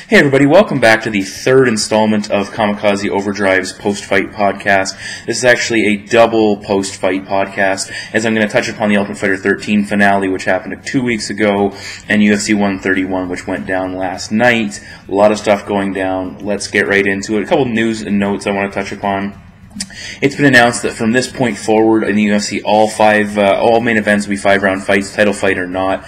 Hey everybody, welcome back to the third installment of Kamikaze Overdrive's post-fight podcast. This is actually a double post-fight podcast, as I'm going to touch upon the Ultimate Fighter 13 finale, which happened 2 weeks ago, and UFC 131, which went down last night. A lot of stuff going down. Let's get right into it. A couple news and notes I want to touch upon. It's been announced that from this point forward in the UFC, all main events will be 5-round fights, title fight or not.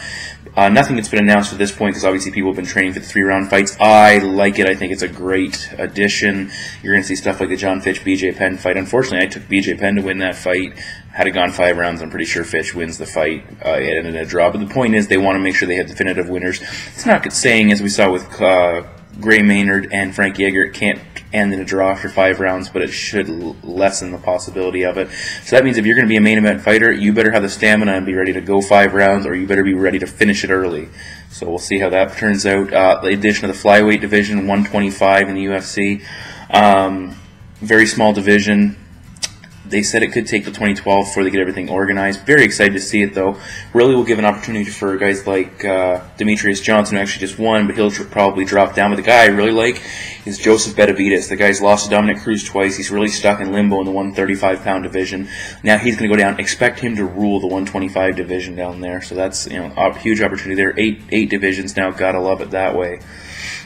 Nothing that's been announced at this point, because obviously people have been training for the 3-round fights. I like it. I think it's a great addition. You're going to see stuff like the John Fitch-BJ Penn fight. Unfortunately, I took BJ Penn to win that fight. Had it gone 5 rounds, I'm pretty sure Fitch wins the fight. It ended in a draw. But the point is, they want to make sure they have definitive winners. It's not good saying, as we saw with Gray Maynard and Frank Yeager, it can't end in a draw after 5 rounds, but it should lessen the possibility of it. So that means if you're going to be a main event fighter, you better have the stamina and be ready to go 5 rounds, or you better be ready to finish it early. So we'll see how that turns out. The addition of the flyweight division, 125 in the UFC. Very small division. They said it could take till 2012 before they get everything organized. Very excited to see it, though. Really will give an opportunity for guys like Demetrius Johnson, who actually just won, but he'll probably drop down. But the guy I really like is Joseph Benavidez. The guy's lost to Dominic Cruz twice. He's really stuck in limbo in the 135-pound division. Now he's going to go down. Expect him to rule the 125 division down there. So that's a huge opportunity there. Eight divisions now. Gotta love it that way.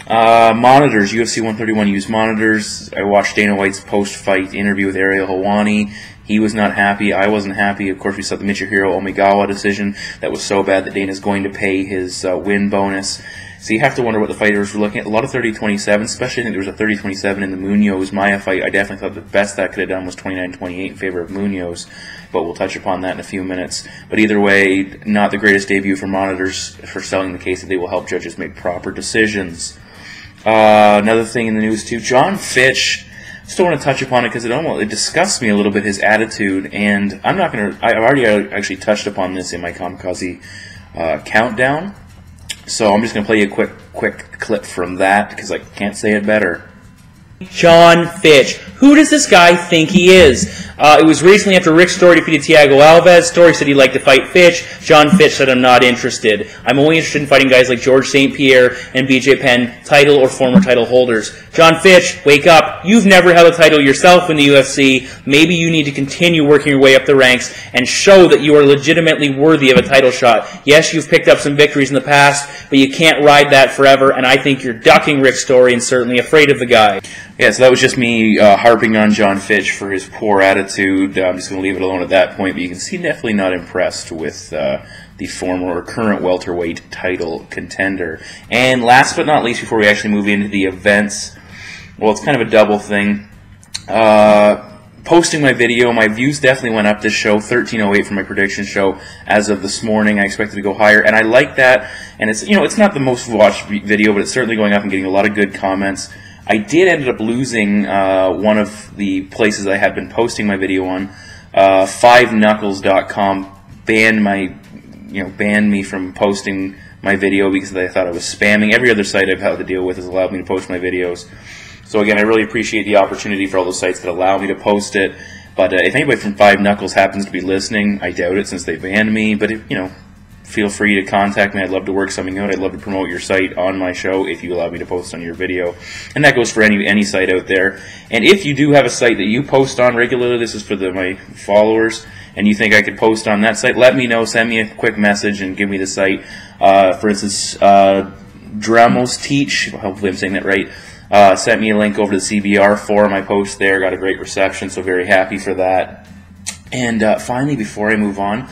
Monitors. UFC 131 used monitors. I watched Dana White's post-fight interview with Ariel Helwani. He was not happy. I wasn't happy. Of course, we saw the Michihiro Omigawa decision. That was so bad that Dana's going to pay his win bonus. So you have to wonder what the fighters were looking at. A lot of 30-27, especially I think there was a 30-27 in the Munoz-Maia fight. I definitely thought the best that could have done was 29-28 in favor of Munoz, but we'll touch upon that in a few minutes. But either way, not the greatest debut for monitors for selling the case that they will help judges make proper decisions. Another thing in the news too, John Fitch. Still want to touch upon it because it disgusts me a little bit, his attitude, and I'm not going to. I've already actually touched upon this in my Kamikaze countdown, so I'm just going to play you a quick clip from that because I can't say it better. John Fitch. Who does this guy think he is? It was recently after Rick Story defeated Thiago Alves. Story said he'd like to fight Fitch. John Fitch said, I'm not interested. I'm only interested in fighting guys like George St. Pierre and BJ Penn, title or former title holders. John Fitch, wake up. You've never held a title yourself in the UFC. Maybe you need to continue working your way up the ranks and show that you are legitimately worthy of a title shot. Yes, you've picked up some victories in the past, but you can't ride that forever, and I think you're ducking Rick Story and certainly afraid of the guy. Yeah, so that was just me harping on John Fitch for his poor attitude. I'm just going to leave it alone at that point, but you can see definitely not impressed with the former or current welterweight title contender. And last but not least, before we actually move into the events, well, it's kind of a double thing. Posting my video, my views definitely went up this show, 1308 for my prediction show as of this morning. I expected to go higher, and I like that. And it's it's not the most watched video, but it's certainly going up and getting a lot of good comments. I did end up losing one of the places I had been posting my video on. 5knuckles.com banned me from posting my video because they thought I was spamming. Every other site I've had to deal with has allowed me to post my videos. So again, I really appreciate the opportunity for all those sites that allow me to post it. But if anybody from 5 Knuckles happens to be listening, I doubt it since they banned me. But feel free to contact me. I'd love to work something out. I'd love to promote your site on my show if you allow me to post on your video. And that goes for any site out there. And if you do have a site that you post on regularly, this is for my followers, and you think I could post on that site, let me know. Send me a quick message and give me the site. For instance, Dramos Teach, hopefully I'm saying that right, sent me a link over to the CBR forum. I post there, got a great reception, so very happy for that. And finally, before I move on,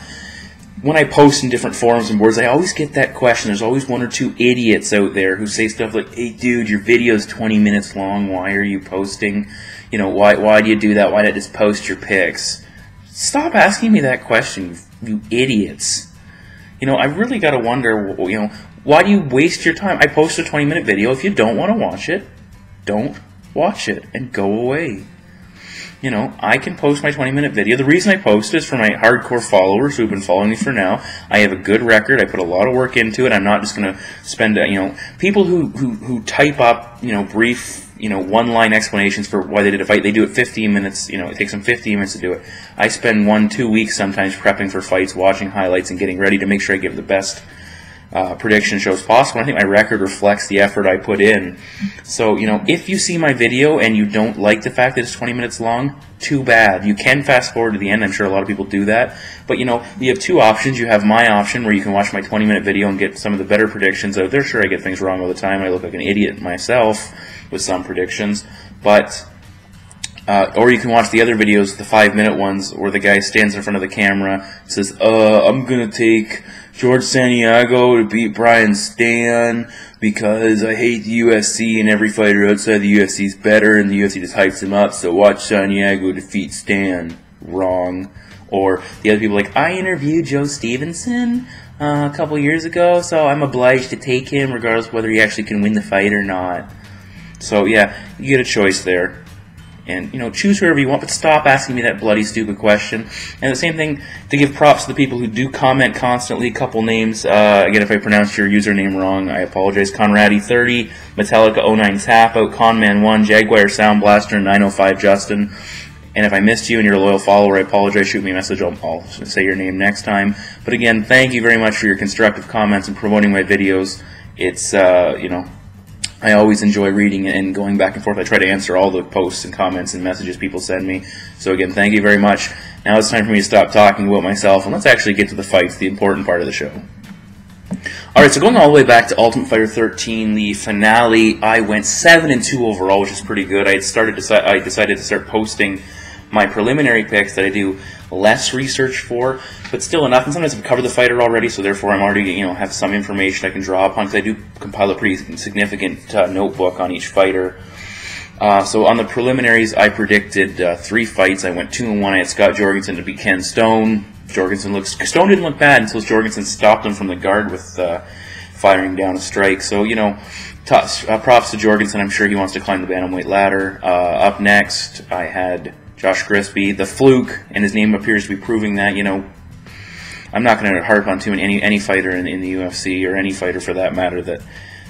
when I post in different forums and boards, I always get that question. There's always 1 or 2 idiots out there who say stuff like, hey dude, your video is 20 minutes long, why are you posting? Why do you do that? Why not just post your pics? Stop asking me that question, you idiots. I really got to wonder, why do you waste your time? I post a 20-minute video. If you don't want to watch it, don't watch it and go away. I can post my 20-minute video. The reason I post is for my hardcore followers who've been following me for now. I have a good record. I put a lot of work into it. I'm not just going to spend, people who type up, brief, one-line explanations for why they did a fight. They do it 15 minutes. It takes them 15 minutes to do it. I spend 1-2 weeks sometimes prepping for fights, watching highlights, and getting ready to make sure I give the best prediction shows possible. I think my record reflects the effort I put in. So, if you see my video and you don't like the fact that it's 20 minutes long, too bad. You can fast forward to the end. I'm sure a lot of people do that. But, you have two options. You have my option where you can watch my 20-minute video and get some of the better predictions out there. Sure, I get things wrong all the time. I look like an idiot myself with some predictions. But, or you can watch the other videos, the 5-minute ones, where the guy stands in front of the camera and says, I'm going to take George Santiago to beat Brian Stan because I hate the UFC and every fighter outside the UFC is better and the UFC just hypes him up, so watch Santiago defeat Stan. Wrong. Or the other people like, I interviewed Joe Stevenson a couple years ago, so I'm obliged to take him regardless of whether he actually can win the fight or not. So yeah, you get a choice there. And, choose whoever you want, but stop asking me that bloody stupid question. And the same thing, to give props to the people who do comment constantly. A couple names, again, if I pronounced your username wrong, I apologize. Conradi30, Metallica09 Tap Out, Conman1, Jaguar Sound Blaster, 905 Justin. And if I missed you and you're a loyal follower, I apologize. Shoot me a message. I'll say your name next time. But again, thank you very much for your constructive comments and promoting my videos. It's, I always enjoy reading and going back and forth. I try to answer all the posts and comments and messages people send me. So again, thank you very much. Now it's time for me to stop talking about myself and let's actually get to the fights, the important part of the show. Alright, so going all the way back to Ultimate Fighter 13, the finale, I went 7-2 overall, which is pretty good. I decided to start posting my preliminary picks that I do less research for, but still enough. And sometimes I've covered the fighter already, so therefore I'm already, have some information I can draw upon, because I do compile a pretty significant notebook on each fighter. So on the preliminaries, I predicted 3 fights. I went 2-1. I had Scott Jorgensen to beat Ken Stone. Stone didn't look bad until Jorgensen stopped him from the guard with firing down a strike. So, props to Jorgensen. I'm sure he wants to climb the bantamweight ladder. Up next, I had Josh Grisby, the fluke, and his name appears to be proving that. I'm not going to harp on any fighter in the UFC, or any fighter for that matter, that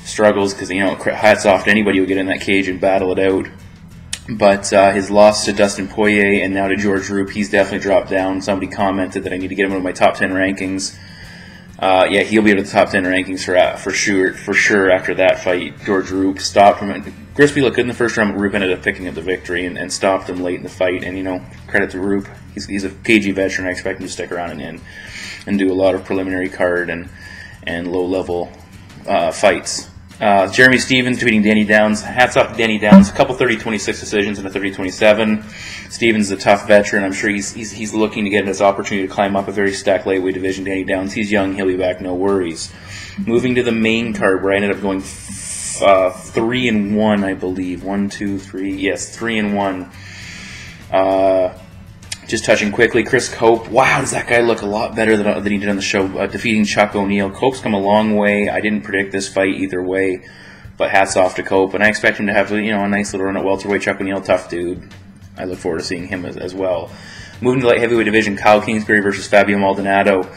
struggles, because, hats off to anybody who get in that cage and battle it out. But his loss to Dustin Poirier and now to George Roop, he's definitely dropped down. Somebody commented that I need to get him into my top 10 rankings. Yeah, he'll be in the top 10 rankings for sure after that fight. George Roop stopped him. Grisby looked good in the first round, but Roop ended up picking up the victory and stopped him late in the fight. And, credit to Roop. He's a KG veteran. I expect him to stick around and do a lot of preliminary card and low-level fights. Jeremy Stevens defeating Danny Downs. Hats off to Danny Downs. A couple 30-26 decisions and a 30-27. Stevens is a tough veteran. I'm sure he's looking to get his opportunity to climb up a very stacked lightweight division. Danny Downs, he's young. He'll be back. No worries. Moving to the main card, where I ended up going 3-1, I believe. 1, 2, 3. Yes, 3-1. Just touching quickly, Chris Cope. Wow, does that guy look a lot better than he did on the show, defeating Chuck O'Neal. Cope's come a long way. I didn't predict this fight either way, but hats off to Cope. And I expect him to have a nice little run at welterweight. Chuck O'Neal, tough dude. I look forward to seeing him as well. Moving to the light heavyweight division, Kyle Kingsbury versus Fabio Maldonado.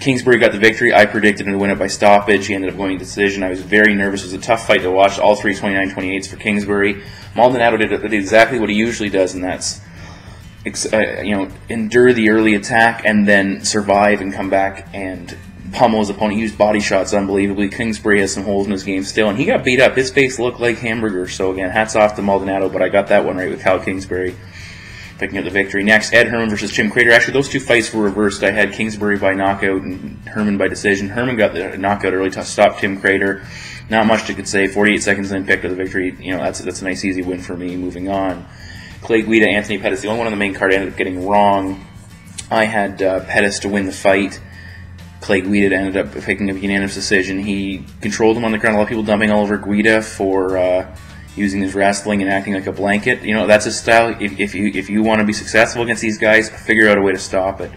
Kingsbury got the victory. I predicted him to win it by stoppage. He ended up going to decision. I was very nervous. It was a tough fight to watch. All 3 29-28s for Kingsbury. Maldonado did exactly what he usually does, and that's endure the early attack and then survive and come back and pummel his opponent. He used body shots unbelievably. Kingsbury has some holes in his game still, and he got beat up. His face looked like hamburger. So again, hats off to Maldonado, but I got that one right with Kyle Kingsbury picking up the victory. Next, Ed Herman versus Tim Crater. Actually, those 2 fights were reversed. I had Kingsbury by knockout and Herman by decision. Herman got the knockout early to stop Tim Crater. Not much to say. 48 seconds and then picked up the victory. That's a nice easy win for me. Moving on. Clay Guida, Anthony Pettis. The only one on the main card I ended up getting wrong. I had Pettis to win the fight. Clay Guida ended up picking up a unanimous decision. He controlled him on the ground. A lot of people dumping all over Guida for using his wrestling and acting like a blanket. That's his style. If you want to be successful against these guys, figure out a way to stop it.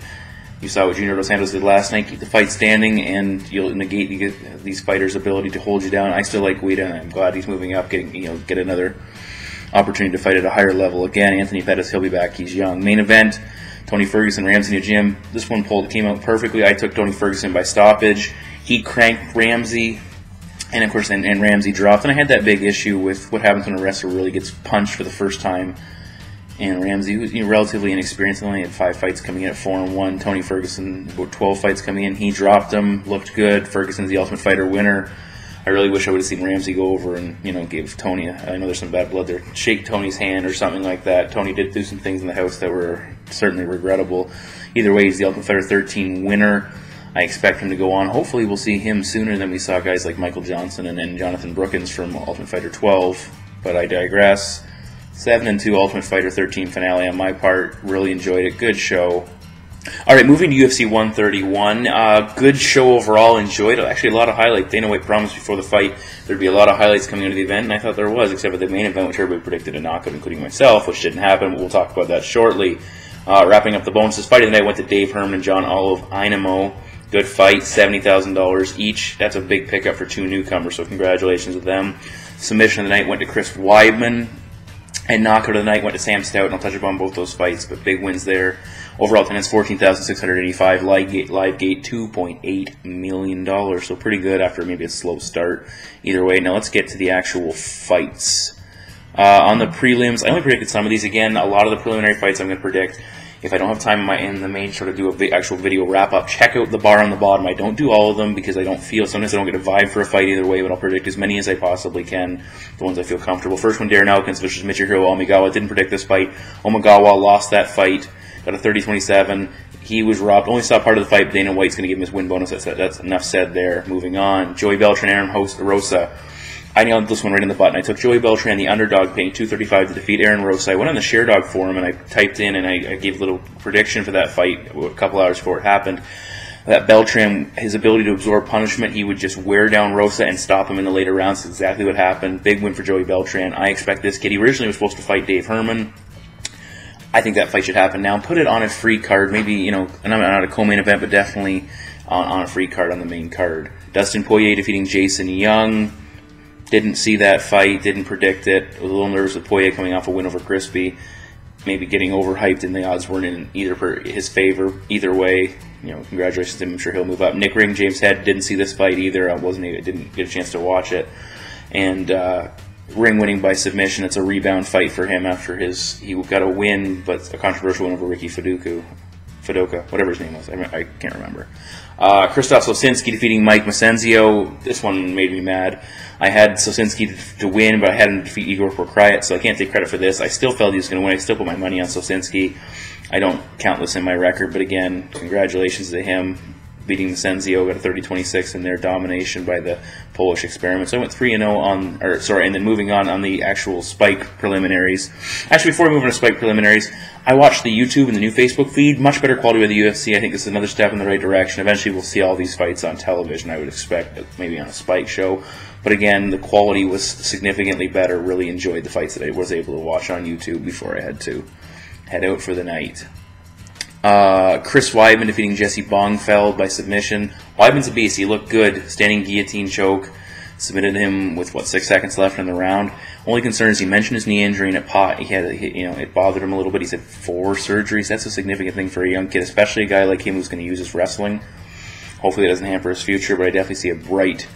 You saw what Junior Dos Santos did last night. Keep the fight standing, and you'll negate these fighters' ability to hold you down. I still like Guida, and I'm glad he's moving up, get another opportunity to fight at a higher level. Again, Anthony Pettis, he'll be back. He's young. Main event, Tony Ferguson, Ramsey Najim. This one came out perfectly. I took Tony Ferguson by stoppage. He cranked Ramsey, and of course, and Ramsey dropped. And I had that big issue with what happens when a wrestler really gets punched for the first time And Ramsey, who's relatively inexperienced, only had 5 fights coming in at 4-1. Tony Ferguson, about 12 fights coming in. He dropped them, looked good. Ferguson's the Ultimate Fighter winner. I really wish I would have seen Ramsey go over and, give Tony, I know there's some bad blood there, shake Tony's hand or something like that. Tony did do some things in the house that were certainly regrettable. Either way, he's the Ultimate Fighter 13 winner. I expect him to go on. Hopefully we'll see him sooner than we saw guys like Michael Johnson and Jonathan Brookins from Ultimate Fighter 12. But I digress. 7-2 Ultimate Fighter 13 finale on my part. Really enjoyed it. Good show. Alright, moving to UFC 131. Good show overall. Enjoyed it. Actually, a lot of highlights. Dana White promised before the fight there'd be a lot of highlights coming into the event, and I thought there was, except for the main event, which everybody predicted a knockout, including myself, which didn't happen, but we'll talk about that shortly. Wrapping up the bonuses, fight of the night went to Dave Herman and John Olive Inamo. Good fight, $70,000 each. That's a big pickup for 2 newcomers, so congratulations to them. Submission of the night went to Chris Weidman. And knockout of the night went to Sam Stout, and I'll touch upon both those fights, but big wins there. Overall attendance, 14,685. Live gate, $2.8 million, so pretty good after maybe a slow start. Either way, now let's get to the actual fights. On the prelims, I only predicted some of these. Again, a lot of the preliminary fights I'm going to predict. If I don't have time in the main show to do an actual video wrap-up, check out the bar on the bottom. I don't do all of them because I don't feel, sometimes I don't get a vibe for a fight either way, but I'll predict as many as I possibly can, the ones I feel comfortable. First one, Darren Elkins versus Michihiro Omigawa. Didn't predict this fight. Omigawa lost that fight, got a 30-27. He was robbed. Only saw part of the fight, but Dana White's going to give him his win bonus. That's enough said there. Moving on. Joey Beltran, Aaron Rosa. I nailed this one right in the button. I took Joey Beltran, the underdog, paying $235 to defeat Aaron Rosa. I went on the ShareDog forum and I typed in and I gave a little prediction for that fight a couple hours before it happened. That Beltran, his ability to absorb punishment, he would just wear down Rosa and stop him in the later rounds. That's exactly what happened. Big win for Joey Beltran. I expect this kid. He originally was supposed to fight Dave Herman. I think that fight should happen now. Put it on a free card, maybe, and I'm not a co-main event, but definitely on a free card on the main card. Dustin Poirier defeating Jason Young. Didn't see that fight, didn't predict it. Was a little nervous with Poirier coming off a win over Crispy. Maybe getting overhyped and the odds weren't in either for his favor. Either way, congratulations to him. I'm sure he'll move up. Nick Ring, James Head, didn't see this fight either. I didn't get a chance to watch it. And Ring winning by submission. It's a rebound fight for him after he got a win, but a controversial win over Ricky Faduka, whatever his name was. I can't remember. Krzysztof Sosinski defeating Mike Macenzio. This one made me mad. I had Sosinski to win, but I had him defeat Igor Prokrayat, so I can't take credit for this. I still felt he was going to win. I still put my money on Sosinski. I don't count this in my record, but again, congratulations to him. Beating Macenzio, got a 30-26 in their domination by the Polish experiment. So I went 3-0 and then moving on the actual Spike preliminaries. Actually, before we move on to Spike preliminaries, I watched the YouTube and the new Facebook feed. Much better quality with the UFC. I think it's another step in the right direction. Eventually, we'll see all these fights on television, I would expect, maybe on a Spike show. But again, the quality was significantly better. Really enjoyed the fights that I was able to watch on YouTube before I had to head out for the night. Chris Weidman defeating Jesse Bongfeld by submission. Weidman's a beast. He looked good. Standing guillotine choke. Submitted him with 6 seconds left in the round. Only concern is he mentioned his knee injury and it bothered him a little bit. He said 4 surgeries. That's a significant thing for a young kid, especially a guy like him who's going to use his wrestling. Hopefully that doesn't hamper his future, but I definitely see a bright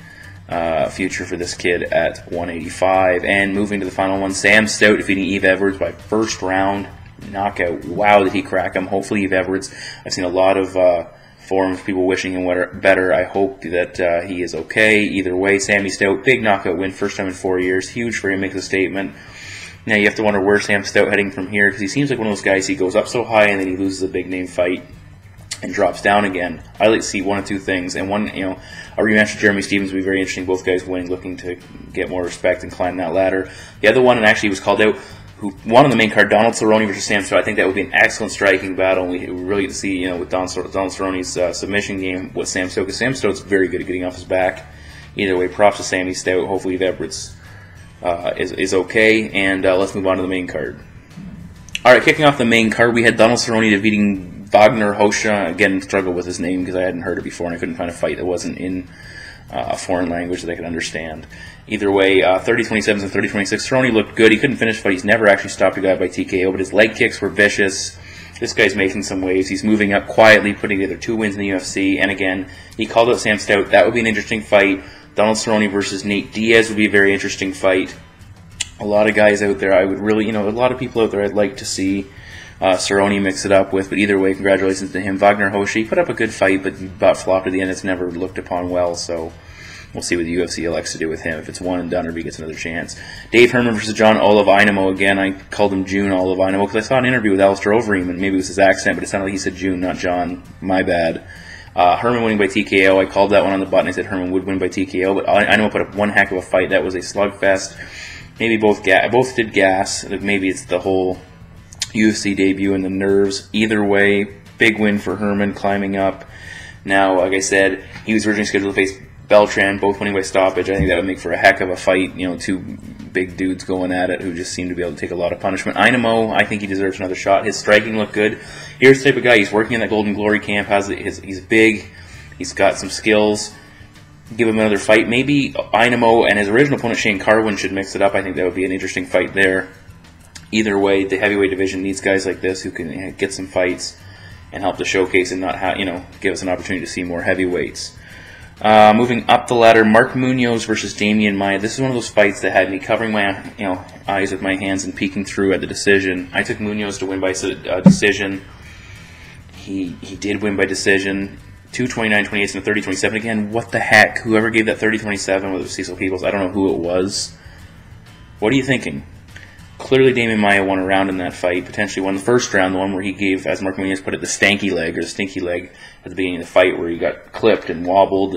future for this kid at 185. And moving to the final one, Sam Stout defeating Eve Edwards by first round knockout. Wow, did he crack him. Hopefully Eve Edwards, I've seen a lot of forums, people wishing him better. I hope that he is okay. Either way, Sammy Stout, big knockout win, first time in 4 years. Huge for him, makes a statement. Now you have to wonder where Sam Stout heading from here, because he seems like one of those guys, he goes up so high and then he loses a big name fight and drops down again. I like to see one of two things, and one, a rematch with Jeremy Stevens would be very interesting. Both guys winning, looking to get more respect and climb that ladder. The other one, and actually was called out, who won on the main card, Donald Cerrone versus Sam Stout. I think that would be an excellent striking battle. We really get to see, with Donald Cerrone's submission game with Sam Stout, because Sam Stout's very good at getting off his back. Either way, props to Sammy Stout. Hopefully Eve Edwards is okay, and let's move on to the main card. All right, kicking off the main card, we had Donald Cerrone defeating Wagner Hosha. Again, struggled with his name because I hadn't heard it before and I couldn't find a fight that wasn't in a foreign language that I could understand. Either way, 30-27 and 30-26. Cerrone looked good. He couldn't finish the fight. He's never actually stopped a guy by TKO, but his leg kicks were vicious. This guy's making some waves. He's moving up quietly, putting together 2 wins in the UFC. And again, he called out Sam Stout. That would be an interesting fight. Donald Cerrone versus Nate Diaz would be a very interesting fight. A lot of guys out there I would really, a lot of people out there I'd like to see Cerrone mix it up with, but either way, congratulations to him. Wagner Hoshi put up a good fight, but flopped at the end. It's never looked upon well, so we'll see what the UFC elects to do with him, if it's one and done or if he gets another chance. Dave Herman versus John Olivainamo. Again, I called him June Olivainamo because I saw an interview with Alistair Overeem, and maybe it was his accent, but it sounded like he said June, not John. My bad. Herman winning by TKO. I called that one on the button. I said Herman would win by TKO, but Ainamo put up one heck of a fight. That was a slugfest. Maybe both did gas. Maybe it's the whole UFC debut and the nerves. Either way, big win for Herman, climbing up. Now, like I said, he was originally scheduled to face Beltran, both winning by stoppage. I think that would make for a heck of a fight. Two big dudes going at it who just seem to be able to take a lot of punishment. Ainamo, I think he deserves another shot. His striking looked good. Here's the type of guy. He's working in that Golden Glory camp. He's big. He's got some skills. Give him another fight. Maybe Ainamo and his original opponent Shane Carwin should mix it up. I think that would be an interesting fight there. Either way, the heavyweight division needs guys like this who can get some fights and help to showcase and not give us an opportunity to see more heavyweights. Moving up the ladder, Mark Munoz versus Damian Maia. This is one of those fights that had me covering my eyes with my hands and peeking through at the decision. I took Munoz to win by decision. He did win by decision. 2:29-28 and a 30-27. Again, what the heck? Whoever gave that 30-27, whether it was Cecil Peoples, I don't know who it was. What are you thinking? Clearly, Damian Maia won a round in that fight, potentially won the first round, the one where he gave, as Mark Munoz put it, the stanky leg, or the stinky leg at the beginning of the fight, where he got clipped and wobbled.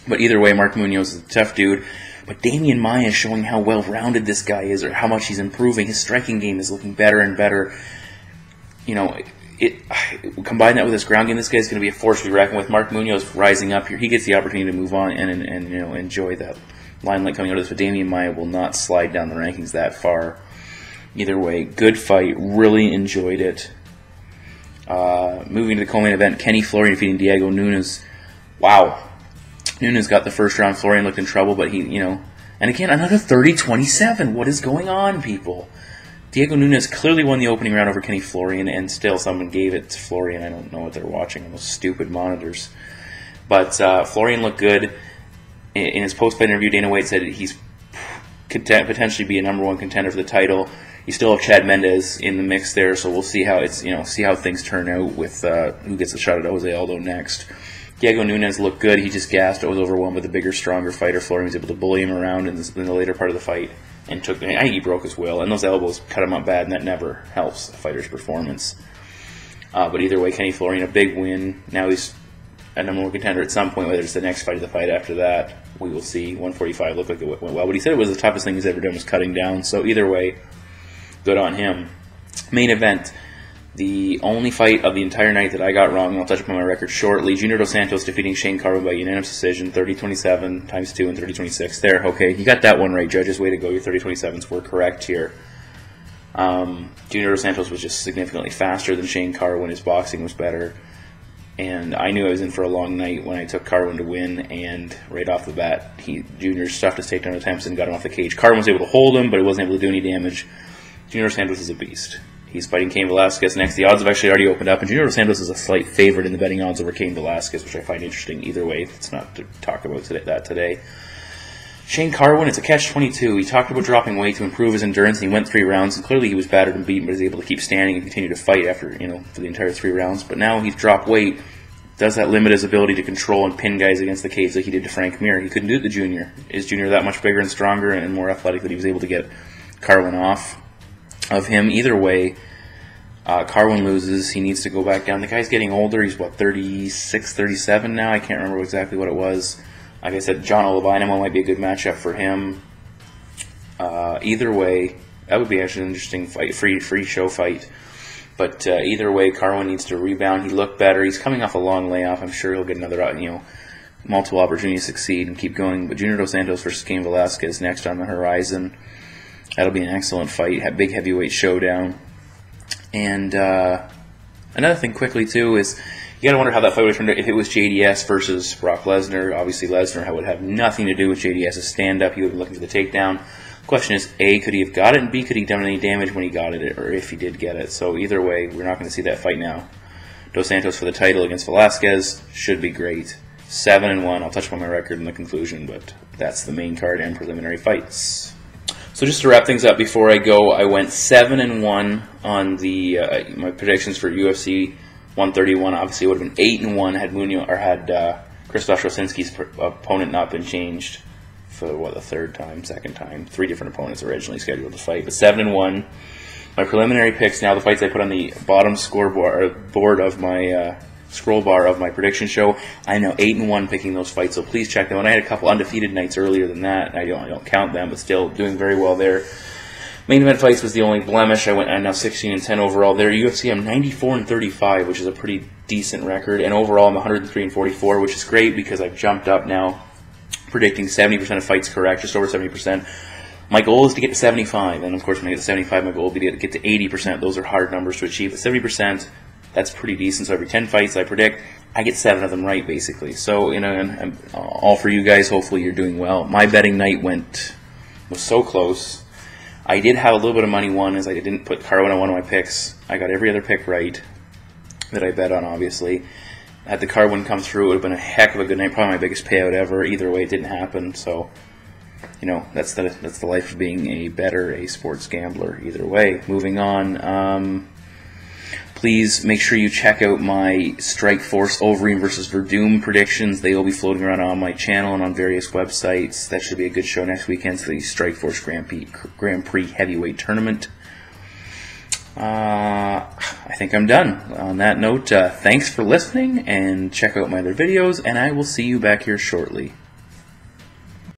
But either way, Mark Munoz is a tough dude. But Damian Maia is showing how well-rounded this guy is, or how much he's improving. His striking game is looking better and better. Combine that with his ground game, this guy's going to be a force to be reckoned with. Mark Munoz rising up here, he gets the opportunity to move on and enjoy that limelight coming out of this. But Damian Maia will not slide down the rankings that far. Either way, good fight. Really enjoyed it. Moving to the co-main event, Kenny Florian defeating Diego Nunes. Wow. Nunes got the first round. Florian looked in trouble, but and again, another 30-27. What is going on, people? Diego Nunes clearly won the opening round over Kenny Florian, and still someone gave it to Florian. I don't know what they're watching on those stupid monitors. But Florian looked good. In his post-fight interview, Dana White said he's could potentially be a #1 contender for the title. You still have Chad Mendes in the mix there, so we'll see how see how things turn out with who gets the shot at Jose Aldo next. Diego Nunes looked good. He just gassed. I was overwhelmed with the bigger, stronger fighter. Florian was able to bully him around in the later part of the fight and I think he broke his will. And those elbows cut him up bad, and that never helps a fighter's performance. But either way, Kenny Florian, a big win. Now he's a #1 contender at some point, whether it's the next fight or the fight after that. We will see. 145 looked like it went well, but he said it was the toughest thing he's ever done was cutting down. So either way, good on him. Main event. The only fight of the entire night that I got wrong, and I'll touch upon my record shortly. Junior Dos Santos defeating Shane Carwin by unanimous decision, 30-27 times 2 and 30-26. There, okay, you got that one right, judges. Way to go. Your 30-27s were correct here. Junior Dos Santos was just significantly faster than Shane Carwin. His boxing was better. And I knew I was in for a long night when I took Carwin to win, and right off the bat, Junior stuffed his takedown attempts and got him off the cage. Carwin was able to hold him, but he wasn't able to do any damage. Junior Dos Santos is a beast. He's fighting Cain Velasquez next. The odds have actually already opened up, and Junior Dos Santos is a slight favorite in the betting odds over Cain Velasquez, which I find interesting either way. It's not to talk about that today. Shane Carwin, it's a catch-22. He talked about dropping weight to improve his endurance, and he went 3 rounds, and clearly he was battered and beaten, but was able to keep standing and continue to fight after, for the entire 3 rounds. But now he's dropped weight. Does that limit his ability to control and pin guys against the cage like he did to Frank Mir? He couldn't do it to Junior. Is Junior that much bigger and stronger and more athletic that he was able to get Carwin off of him? Either way, Carwin loses. He needs to go back down. The guy's getting older. He's, 36, 37 now? I can't remember exactly what it was. Like I said, John Olivainamo might be a good matchup for him. Either way, that would be actually an interesting fight, free show fight. But either way, Carwin needs to rebound. He looked better. He's coming off a long layoff. I'm sure he'll get another, multiple opportunities to succeed and keep going. But Junior Dos Santos versus Cain Velasquez next on the horizon. That'll be an excellent fight. Big heavyweight showdown. And another thing quickly, too, is you got to wonder how that fight would have turned out if it was JDS versus Brock Lesnar. Obviously, Lesnar would have nothing to do with JDS's stand-up. He would be looking for the takedown. The question is, A, could he have got it, and B, could he have done any damage when he got it, or if he did get it. So either way, we're not going to see that fight now. Dos Santos for the title against Velasquez should be great. 7-1. I'll touch on my record in the conclusion, but that's the main card and preliminary fights. So just to wrap things up before I go, I went 7-1 on the my predictions for UFC 131. Obviously, it would have been 8-1 had Krzysztof Rosinski's opponent not been changed for the second time. 3 different opponents originally scheduled to fight, but 7-1. My preliminary picks now, the fights I put on the bottom board of my scroll bar of my prediction show. I'm now 8-1 picking those fights, so please check them. And I had a couple undefeated nights earlier than that. I don't count them, but still doing very well there. Main event fights was the only blemish. I'm now 16-10 overall there. UFC, I'm 94-35, which is a pretty decent record, and overall I'm 103-44, which is great because I've jumped up now, predicting 70% of fights correct, just over 70%. My goal is to get to 75, and of course when I get to 75, my goal will be to get to 80%. Those are hard numbers to achieve, but 70%, that's pretty decent. So every 10 fights I predict, I get 7 of them right, basically. So, and I'm all for you guys. Hopefully you're doing well. My betting night was so close. I did have a little bit of money won, as I didn't put Carwin on one of my picks. I got every other pick right that I bet on, obviously. Had the Carwin come through, it would have been a heck of a good night. Probably my biggest payout ever. Either way, it didn't happen. So, that's the life of being a sports gambler. Either way. Moving on. Please make sure you check out my Strikeforce Overeem versus Verdum predictions. They will be floating around on my channel and on various websites. That should be a good show next weekend for the Strikeforce Grand Prix Heavyweight Tournament. I think I'm done. On that note, thanks for listening, and check out my other videos, and I will see you back here shortly.